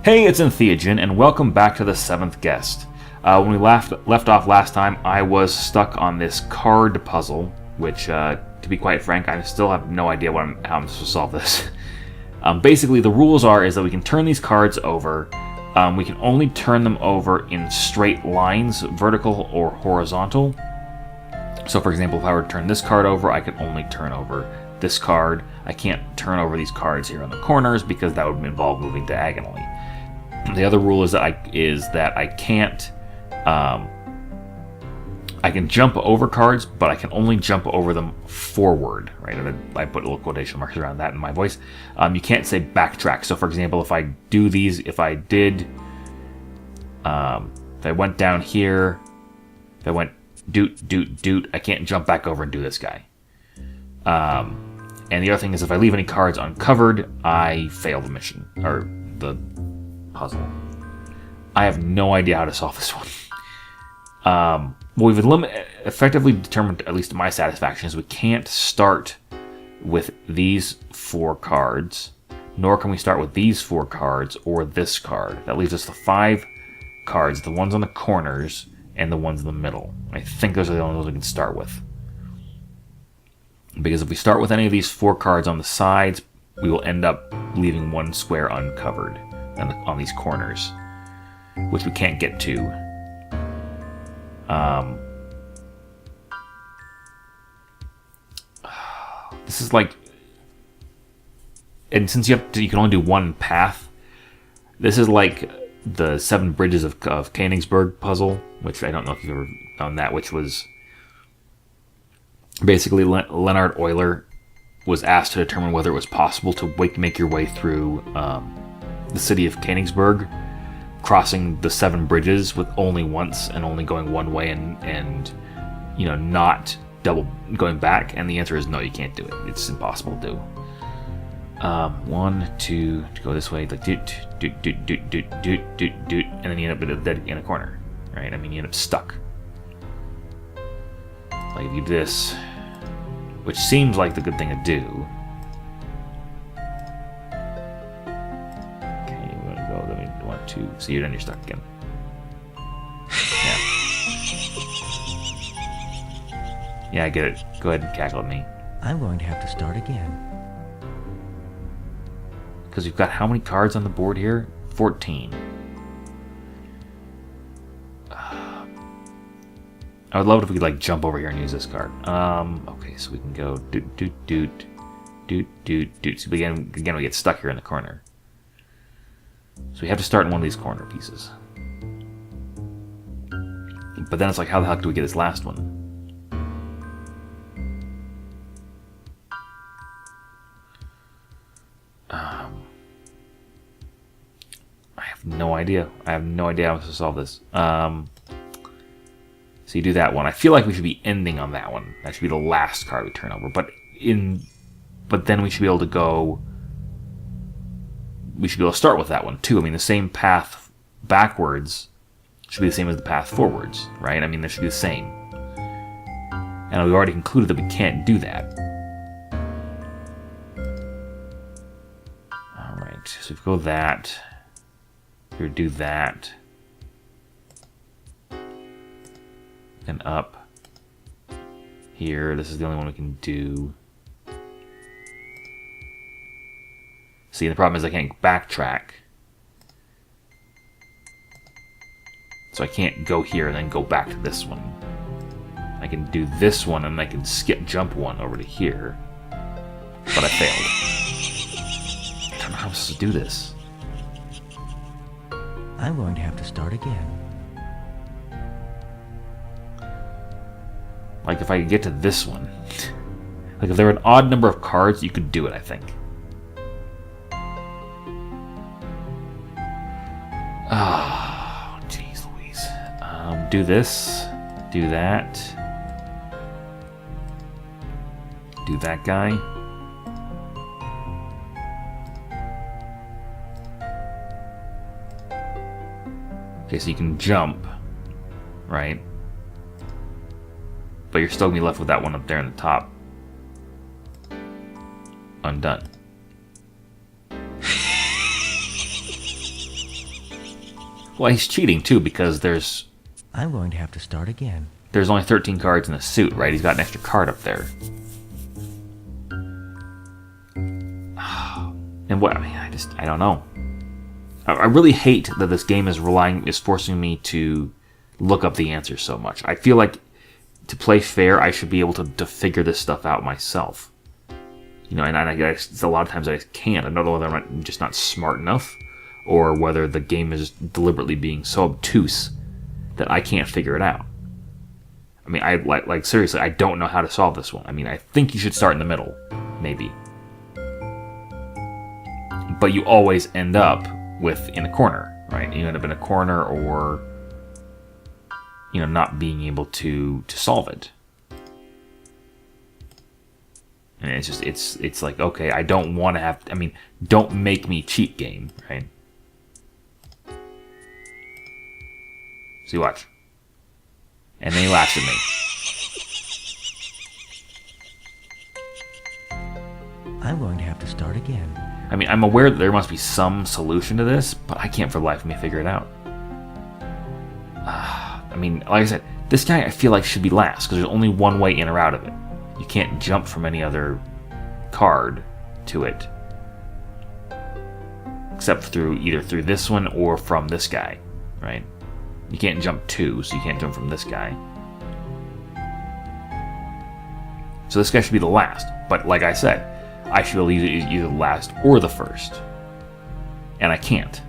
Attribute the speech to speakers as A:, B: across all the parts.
A: Hey, it's Entheojinn, and welcome back to the 7th guest. When we left off last time, I was stuck on this card puzzle, which, to be quite frank, I still have no idea how I'm supposed to solve this. Basically, the rules is that we can turn these cards over. We can only turn them over in straight lines, vertical or horizontal. So, for example, if I were to turn this card over, I can only turn over this card. I can't turn over these cards here on the corners because that would involve moving diagonally. The other rule is that I can't. I can jump over cards, but I can only jump over them forward. Right? And I put little quotation marks around that in my voice. You can't say backtrack. So, for example, if I do these, if I went down here, if I went doot, I can't jump back over and do this guy. And the other thing is, if I leave any cards uncovered, I fail the mission or the puzzle. I have no idea how to solve this one. What we've effectively determined, at least to my satisfaction, is we can't start with these 4 cards, nor can we start with these 4 cards or this card. That leaves us the 5 cards, the ones on the corners and the ones in the middle. I think those are the only ones we can start with. Because if we start with any of these 4 cards on the sides, we will end up leaving one square uncovered on these corners, which we can't get to. This is like, and since you can only do one path, this is like the 7 Bridges of Königsberg puzzle, which I don't know if you've ever done that, which was basically Leonhard Euler was asked to determine whether it was possible to make your way through the city of Königsberg, crossing the 7 bridges with only once and only going one way and not double going back. And the answer is no, you can't do it. It's impossible to do. 1, 2 to go this way, like doot, and then you end up dead in a corner, right? I mean, you end up stuck. Like if you do this, which seems like the good thing to do. Okay, we're gonna go. Then we want to see it, and you're stuck again. Yeah, I get it. Go ahead and cackle at me.
B: I'm going to have to start again.
A: Because we've got how many cards on the board here? 14. I would love it if we could like jump over here and use this card. Okay, so we can go doot. So again we get stuck here in the corner. So we have to start in one of these corner pieces. But then it's like, how the heck do we get this last one? I have no idea. I have no idea how to solve this. So you do that one. I feel like we should be ending on that one. That should be the last card we turn over. But then we should be able to go. We should be able to start with that one too. I mean, the same path backwards should be the same as the path forwards, right? I mean, they should be the same. And we've already concluded that we can't do that. All right. So if we go that, here do that. And up here, this is the only one we can do. See, the problem is I can't backtrack. So I can't go here and then go back to this one. I can do this one and I can jump one over to here. But I failed. I don't know how I'm supposed to do this.
B: I'm going to have to start again.
A: Like if I could get to this one. Like if there were an odd number of cards, you could do it, I think. Oh, jeez Louise. Do this. Do that. Do that guy. Okay, so you can jump. Right? But you're still going to be left with that one up there in the top. Undone. Well, he's cheating too because
B: I'm going to have to start again.
A: there's only 13 cards in the suit, right? He's got an extra card up there. And what, I mean, I don't know. I really hate that this game is forcing me to look up the answers so much. I feel like to play fair, I should be able to figure this stuff out myself. You know, and a lot of times I just can't. I don't know whether I'm just not smart enough, or whether the game is deliberately being so obtuse that I can't figure it out. I mean, like seriously, I don't know how to solve this one. I mean, I think you should start in the middle, maybe. But you always end up in a corner, right? You end up in a corner, or not being able to solve it. And it's like, okay, I don't want to have. I mean, don't make me cheat, game, right? See, watch. And then he laughs at me.
B: I'm going to have to start again.
A: I mean, I'm aware that there must be some solution to this, but I can't for the life of me figure it out. I mean, like I said, this guy I feel like should be last, because there's only one way in or out of it. You can't jump from any other card to it. Except either through this one or from this guy, right? You can't jump two, so you can't jump from this guy. So this guy should be the last. But like I said, I should be either the last or the first. And I can't.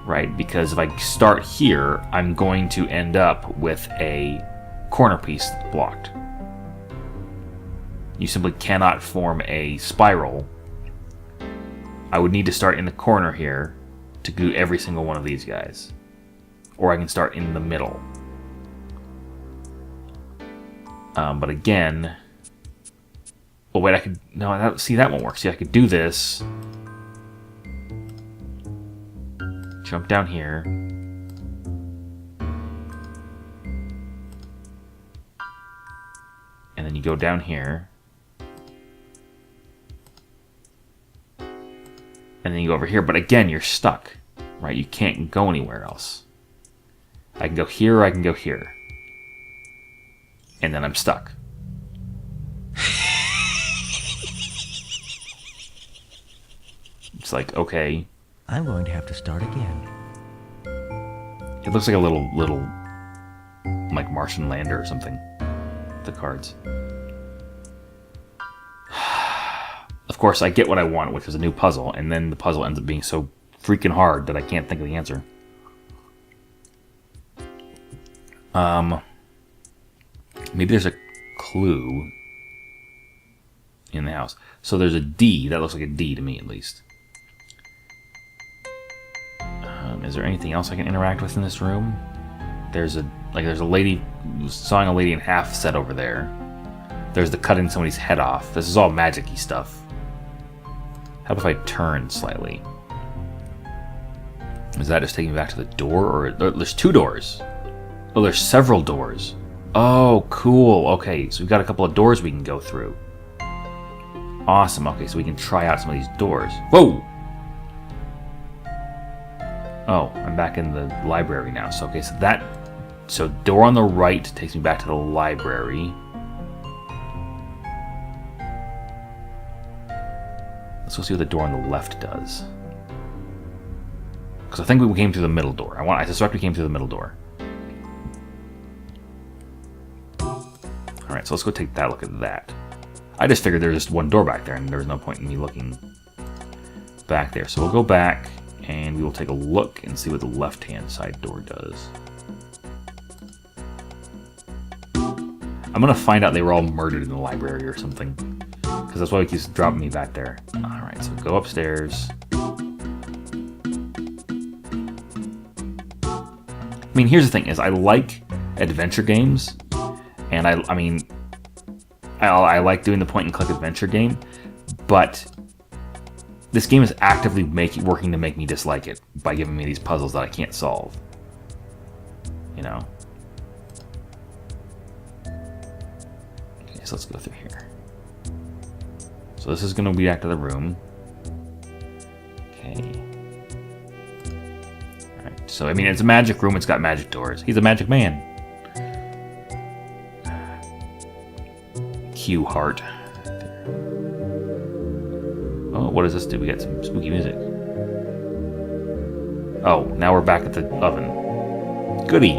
A: Right? Because if I start here, I'm going to end up with a corner piece blocked. You simply cannot form a spiral. I would need to start in the corner here to do every single one of these guys. Or I can start in the middle. But again... Oh wait, I could... No, see, that won't work. See, I could do this. Jump down here. And then you go down here. And then you go over here. But again, you're stuck. Right? You can't go anywhere else. I can go here or I can go here. And then I'm stuck. It's like, okay.
B: I'm going to have to start again.
A: It looks like a little like Martian lander or something. The cards. Of course, I get what I want, which is a new puzzle, and then the puzzle ends up being so freaking hard that I can't think of the answer. Maybe there's a clue in the house. So there's a D. That looks like a D to me, at least. Is there anything else I can interact with in this room? There's a lady sawing a lady in half set over there. There's the cutting somebody's head off. This is all magic-y stuff. How about if I turn slightly? Is that just taking me back to the door? Or there's two doors. Oh, there's several doors. Oh, cool. Okay, so we've got a couple of doors we can go through. Awesome. Okay, so we can try out some of these doors. Whoa! Oh, I'm back in the library now. So, okay, so door on the right takes me back to the library. Let's go see what the door on the left does. Because I think we came through the middle door. I suspect we came through the middle door. Alright, so let's go take that look at that. I just figured there was just one door back there, and there was no point in me looking back there. So we'll go back, and we will take a look and see what the left-hand side door does. I'm going to find out they were all murdered in the library or something. Because that's why he keeps dropping me back there. Alright, so go upstairs. I mean, here's the thing, is I like adventure games. And I like doing the point-and-click adventure game. But this game is actively working to make me dislike it by giving me these puzzles that I can't solve. You know? Okay, so let's go through here. So this is going to be back to the room. Okay. So, I mean, it's a magic room. It's got magic doors. He's a magic man. Q heart. Oh, what does this do? We got some spooky music. Oh, now we're back at the oven. Goody.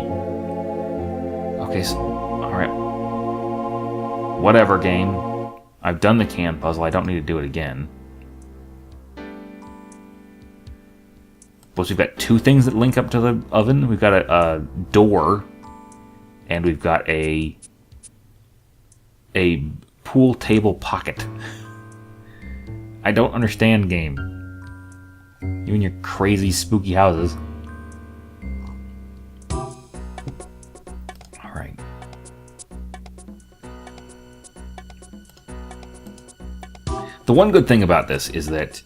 A: Okay, so, alright. Whatever, game. I've done the can puzzle. I don't need to do it again. Plus, we've got two things that link up to the oven. We've got a door, and we've got a pool table pocket. I don't understand, game. You and your crazy, spooky houses. Alright. The one good thing about this is that,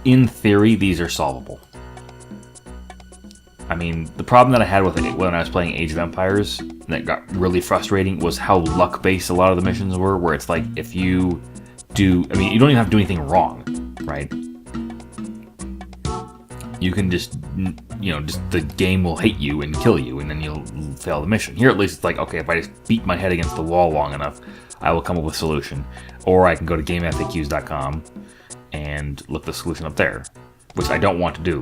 A: in theory, these are solvable. I mean, the problem that I had with it when I was playing Age of Empires, that got really frustrating, was how luck-based a lot of the missions were, where it's like, if you do... I mean, you don't even have to do anything wrong, right? You can just, you know, just the game will hate you and kill you, and then you'll fail the mission. Here, at least, it's like, okay, if I just beat my head against the wall long enough, I will come up with a solution. Or I can go to GameFAQs.com and look the solution up there, which I don't want to do.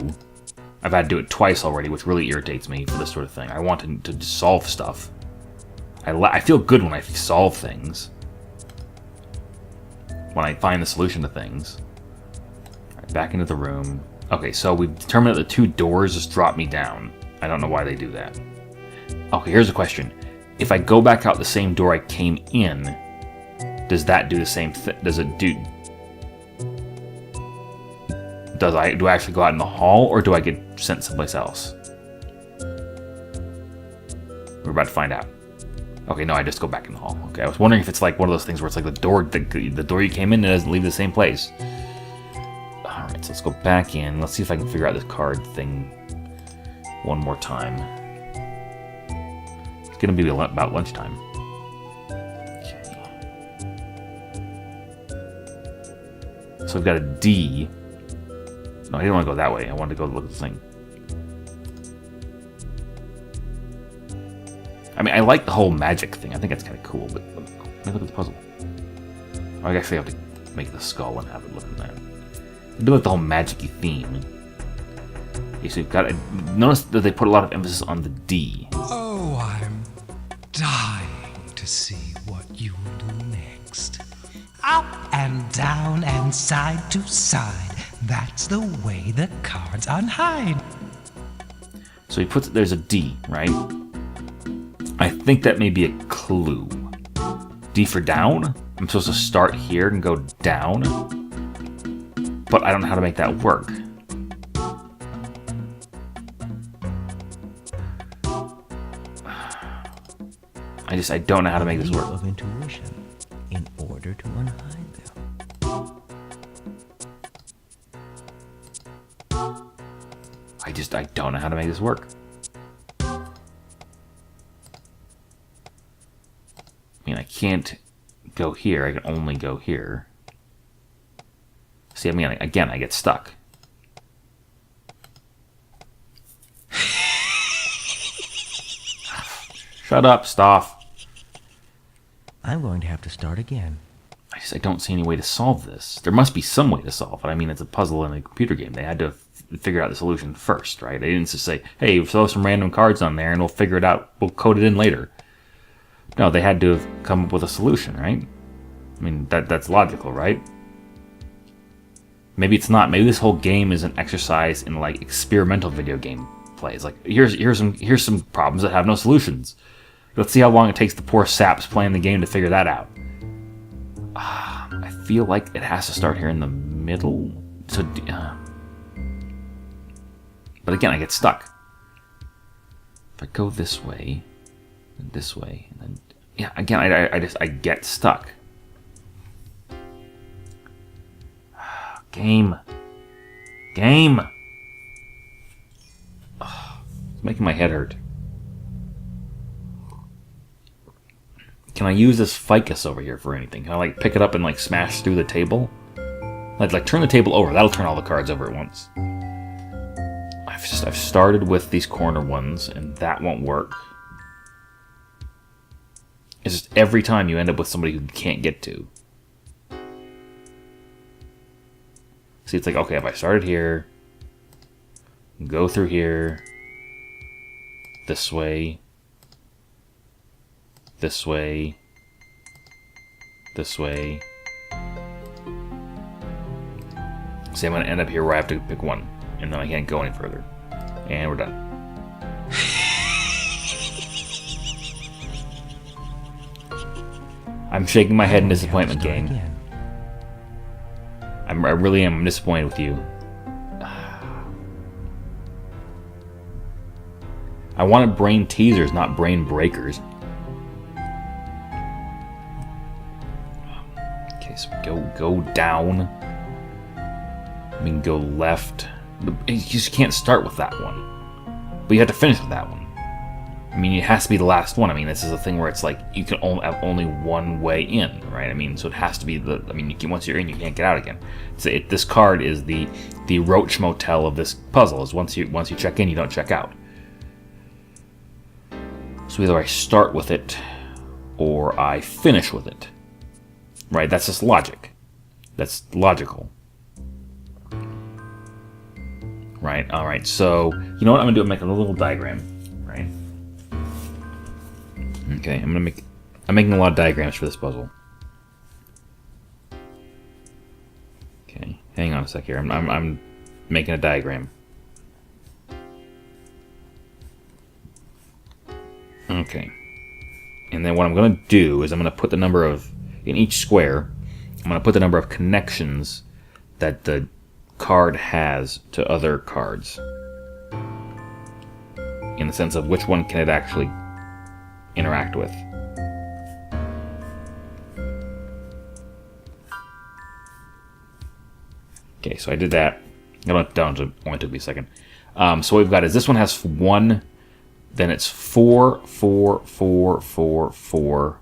A: I've had to do it twice already, which really irritates me for this sort of thing. I want to solve stuff. I feel good when I solve things. When I find the solution to things. All right, back into the room. Okay, so we've determined that the two doors just drop me down. I don't know why they do that. Okay, here's a question. If I go back out the same door I came in, does that do the same thing? Does it do... do I actually go out in the hall, or do I get sent someplace else? We're about to find out. Okay, no, I just go back in the hall. Okay, I was wondering if it's like one of those things where it's like the door you came in, it doesn't leave the same place. Alright, so let's go back in. Let's see if I can figure out this card thing one more time. It's gonna be about lunchtime. Okay. So we've got a D. No, I didn't want to go that way. I wanted to go look at the thing. I mean, I like the whole magic thing. I think that's kind of cool, but let me look at the puzzle. Oh, I actually have to make the skull and have it look at that. I do like the whole magic-y theme. Okay, so you've got... Notice that they put a lot of emphasis on the D.
C: Oh, I'm dying to see what you'll do next. Up and down and side to side. That's the way the cards unhide.
A: So he puts... There's a D, right? I think that may be a clue. D for down? I'm supposed to start here and go down? But I don't know how to make that work. I don't know how to make this work.
B: Of intuition in order to unhide them.
A: I don't know how to make this work. I mean, I can't go here. I can only go here. See, I mean, again, I get stuck. Shut up, Stauf.
B: I'm going to have to start again.
A: I don't see any way to solve this. There must be some way to solve it. I mean, it's a puzzle in a computer game. They had to figure out the solution first, right? They didn't just say, hey, throw some random cards on there and we'll figure it out. We'll code it in later. No, they had to have come up with a solution, right? I mean, that's logical, right? Maybe it's not. Maybe this whole game is an exercise in, like, experimental video game plays. Like, here's some problems that have no solutions. Let's see how long it takes the poor saps playing the game to figure that out. I feel like it has to start here in the middle. So, but again, I get stuck. If I go this way, and this way, and then yeah, again, I get stuck. Game. It's making my head hurt. Can I use this ficus over here for anything? Can I, like, pick it up and, like, smash through the table? Like turn the table over. That'll turn all the cards over at once. I've started with these corner ones, and that won't work. It's just every time you end up with somebody who you can't get to. See, it's like, okay, if I started here, go through here, this way, this way, this way. See, I'm going to end up here where I have to pick one, and then I can't go any further. And we're done. I'm shaking my head in disappointment, gang. I really am disappointed with you. I wanted brain teasers, not brain breakers. Okay, so go down. We can go left. You just can't start with that one. But you have to finish with that one. I mean, it has to be the last one. I mean, this is a thing where it's like you can only have only one way in, right? I mean, so it has to be the. I mean, once you're in, you can't get out again. So this card is the Roach Motel of this puzzle. Is once you check in, you don't check out. So either I start with it, or I finish with it. Right? That's just logic. That's logical. Right? All right. So you know what I'm gonna do? I'm making a little diagram. Right? Okay, I'm making a lot of diagrams for this puzzle. Okay, hang on a sec here. I'm making a diagram. Okay. And then what I'm going to do is I'm going to put the number of, in each square, I'm going to put the number of connections that the card has to other cards. In the sense of which one can it actually interact with. Okay, so I did that. It only took me a second. So what we've got is this one has 1, then it's 4, 4, 4, 4, 4,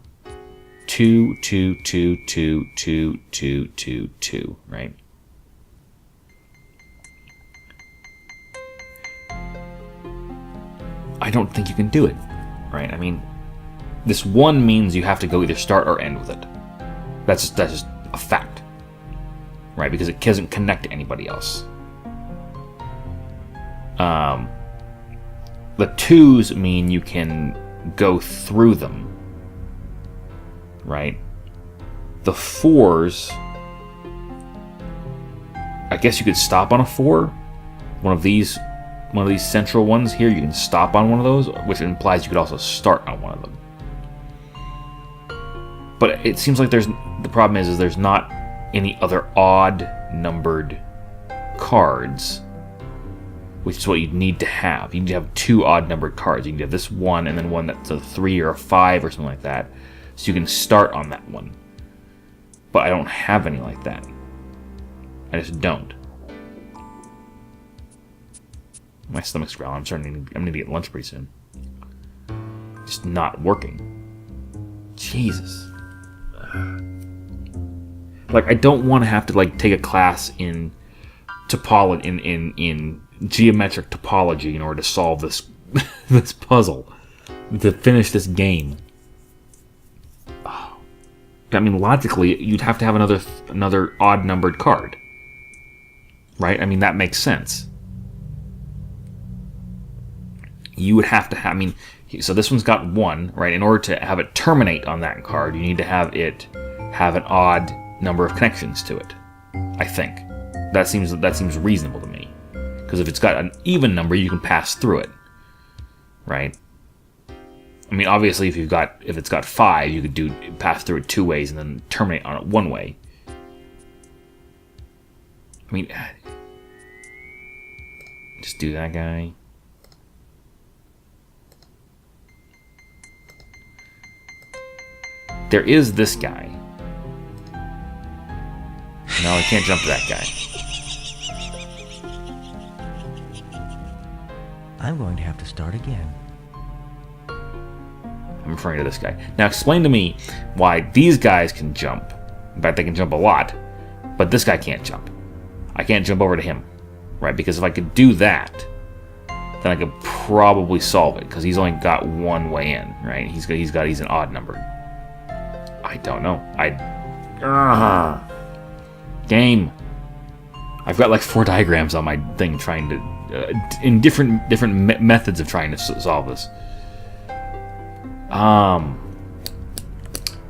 A: 2, 2, 2, 2, 2, 2, 2, 2, right? I don't think you can do it, right? I mean, this 1 means you have to go either start or end with it. That's just a fact, right? Because it doesn't connect to anybody else. The 2s mean you can go through them, right? The 4s, I guess you could stop on a 4. One of these central ones here, you can stop on one of those, which implies you could also start on one of them. But it seems like the problem is there's not any other odd numbered cards, which is what you need to have. You need to have 2 odd numbered cards. You need to have this one and then one that's a 3 or a 5 or something like that, so you can start on that one. But I don't have any like that. I just don't. My stomach's growling. I'm gonna get lunch pretty soon. Just not working. Jesus. Like, I don't want to have to take a class in topology, in geometric topology in order to solve this this puzzle, to finish this game. Oh. I mean, logically, you'd have to have another odd numbered card, right? I mean, that makes sense. You would have to have, I mean, so this one's got 1, right? In order to have it terminate on that card, you need to have it have an odd number of connections to it. I think that seems reasonable to me, because if it's got an even number, you can pass through it, right? I mean, obviously, if it's got 5, you could pass through it 2 ways and then terminate on it 1 way. I mean, just do that guy. There is this guy. No, I can't jump to that guy.
B: I'm going to have to start again.
A: I'm referring to this guy. Now explain to me why these guys can jump. In fact, they can jump a lot, but this guy can't jump. I can't jump over to him, right? Because if I could do that, then I could probably solve it, because he's only got one way in, right? He's an odd number. I don't know. Game. I've got like 4 diagrams on my thing trying to, in different methods of trying to solve this.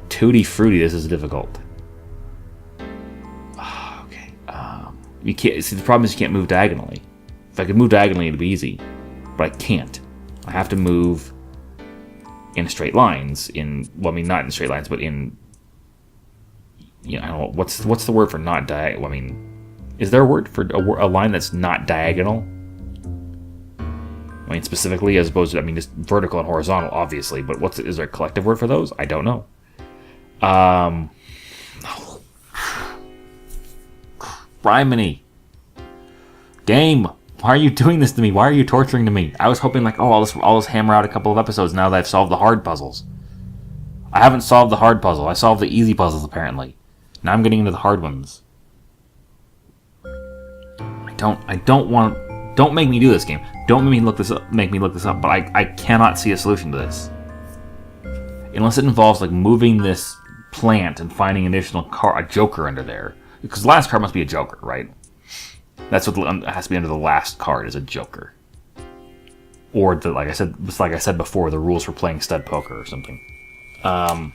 A: Tutti frutti, this is difficult. Okay. You can't see, the problem is you can't move diagonally. If I could move diagonally, it'd be easy, but I can't. I have to move in straight lines. Well, I mean, not in straight lines, but in. I don't know what's the word for not diagonal. I mean, is there a word for a line that's not diagonal? I mean, specifically, as opposed to, I mean, just vertical and horizontal, obviously. But is there a collective word for those? I don't know. Criminy. Game. Why are you doing this to me? Why are you torturing to me? I was hoping like, I'll just hammer out a couple of episodes now that I've solved the hard puzzles. I haven't solved the hard puzzle. I solved the easy puzzles, apparently. Now I'm getting into the hard ones. I don't want... Don't make me do this, game. Don't make me look this up, but I cannot see a solution to this. Unless it involves like moving this plant and finding an additional a joker under there. Because the last card must be a joker, right? That's what has to be under the last card, is a joker. Or like I said before, the rules for playing stud poker or something. I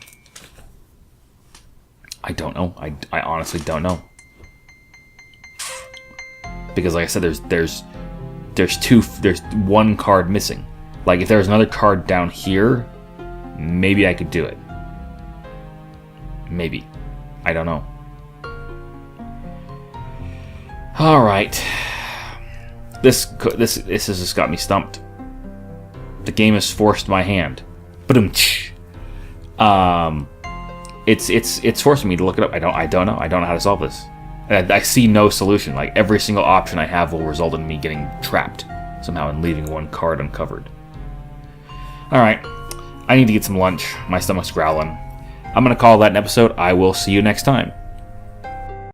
A: don't know. I honestly don't know. Because like I said, there's one card missing. Like if there's another card down here, maybe I could do it. Maybe. I don't know. All right. This has just got me stumped. The game has forced my hand. Ba-dum-tsh. It's forcing me to look it up. I don't know. I don't know how to solve this. I see no solution. Like every single option I have will result in me getting trapped somehow and leaving one card uncovered. All right. I need to get some lunch. My stomach's growling. I'm going to call that an episode. I will see you next time.